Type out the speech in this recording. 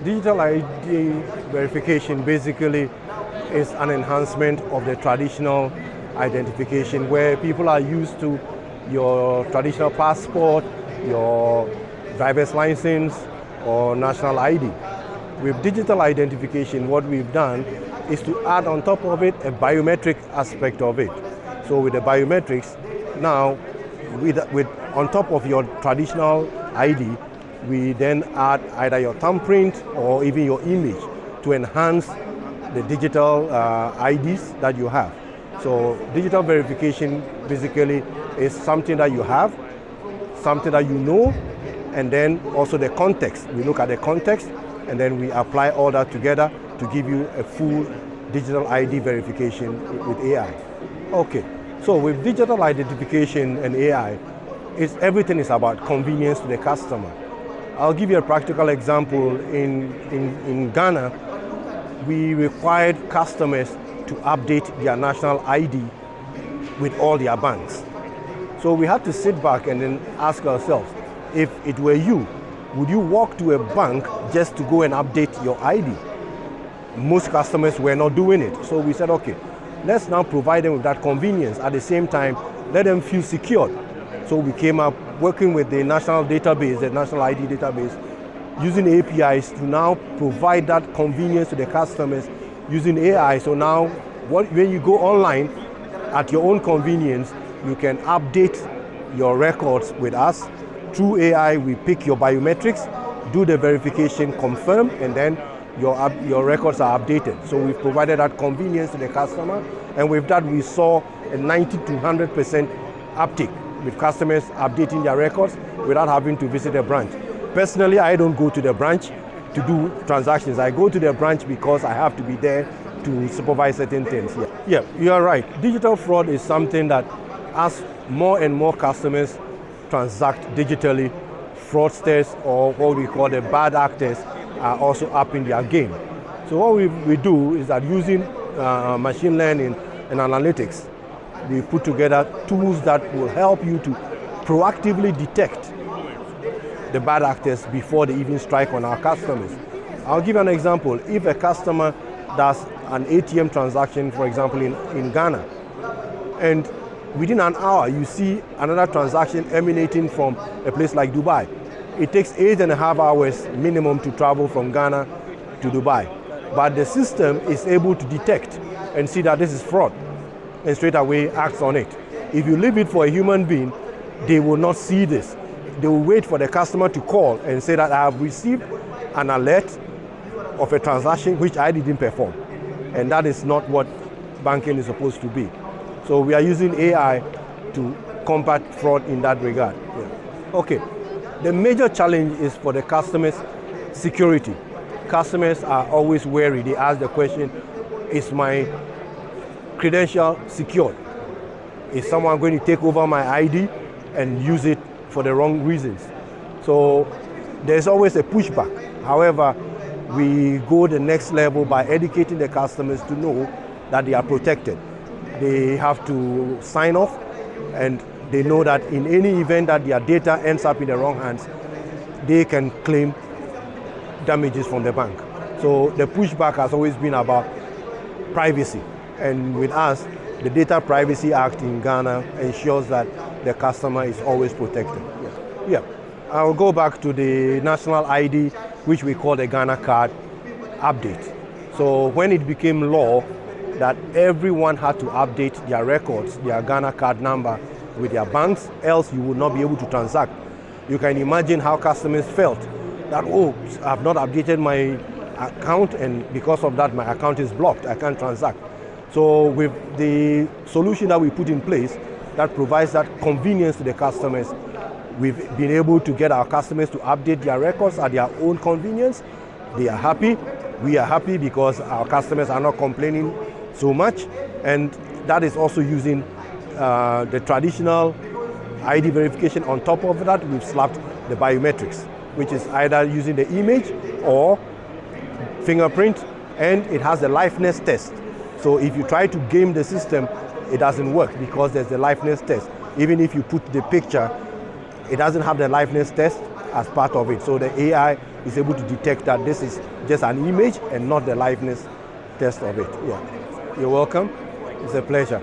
Digital ID verification basically is an enhancement of the traditional identification where people are used to your traditional passport, your driver's license, or national ID. With digital identification, what we've done is to add on top of it a biometric aspect of it. So with the biometrics, now with on top of your traditional ID, we then add either your thumbprint or even your image to enhance the digital IDs that you have. So digital verification basically is something that you have, something that you know, and then also the context. We look at the context and then we apply all that together to give you a full digital ID verification with AI. Okay, so with digital identification and AI, everything is about convenience to the customer. I'll give you a practical example. In Ghana, we required customers to update their national ID with all their banks. So we had to sit back and then ask ourselves, if it were you, would you walk to a bank just to go and update your ID? Most customers were not doing it. So we said, okay, let's now provide them with that convenience. At the same time, let them feel secured. So we came up working with the national database, the national ID database, using APIs to now provide that convenience to the customers using AI. So now when you go online at your own convenience, you can update your records with us. Through AI, we pick your biometrics, do the verification, confirm, and then your records are updated. So we've provided that convenience to the customer, and with that we saw a 90 to 100% uptick with customers updating their records without having to visit a branch. Personally, I don't go to the branch to do transactions. I go to the branch because I have to be there to supervise certain things. Yeah, you are right. Digital fraud is something that as more and more customers transact digitally, fraudsters, or what we call the bad actors, are also up in their game. So what we do is that using machine learning and analytics, we put together tools that will help you to proactively detect the bad actors before they even strike on our customers. I'll give you an example. If a customer does an ATM transaction, for example, in Ghana, and within an hour you see another transaction emanating from a place like Dubai, it takes 8.5 hours minimum to travel from Ghana to Dubai. But the system is able to detect and see that this is fraud and straight away acts on it. If you leave it for a human being, they will not see this. They will wait for the customer to call and say that I have received an alert of a transaction which I didn't perform. And that is not what banking is supposed to be. So we are using AI to combat fraud in that regard. Yeah. Okay, the major challenge is for the customers' security. Customers are always wary. They ask the question, is my credential secured? Is someone going to take over my ID and use it for the wrong reasons? So there's always a pushback. However, we go the next level by educating the customers to know that they are protected. They have to sign off, and they know that in any event that their data ends up in the wrong hands, they can claim damages from the bank. So the pushback has always been about privacy. And with us, the Data Privacy Act in Ghana ensures that the customer is always protected. Yeah. I'll go back to the national ID, which we call the Ghana card update. So when it became law that everyone had to update their records, their Ghana card number with their banks, else you would not be able to transact. You can imagine how customers felt that, oh, I've not updated my account, and because of that my account is blocked, I can't transact. So with the solution that we put in place that provides that convenience to the customers, we've been able to get our customers to update their records at their own convenience. They are happy. We are happy because our customers are not complaining so much. And that is also using the traditional ID verification. On top of that, we've slapped the biometrics, which is either using the image or fingerprint, and it has the liveness test. So if you try to game the system, it doesn't work because there's the liveness test. Even if you put the picture, it doesn't have the liveness test as part of it. So the AI is able to detect that this is just an image and not the liveness test of it. Yeah. You're welcome. It's a pleasure.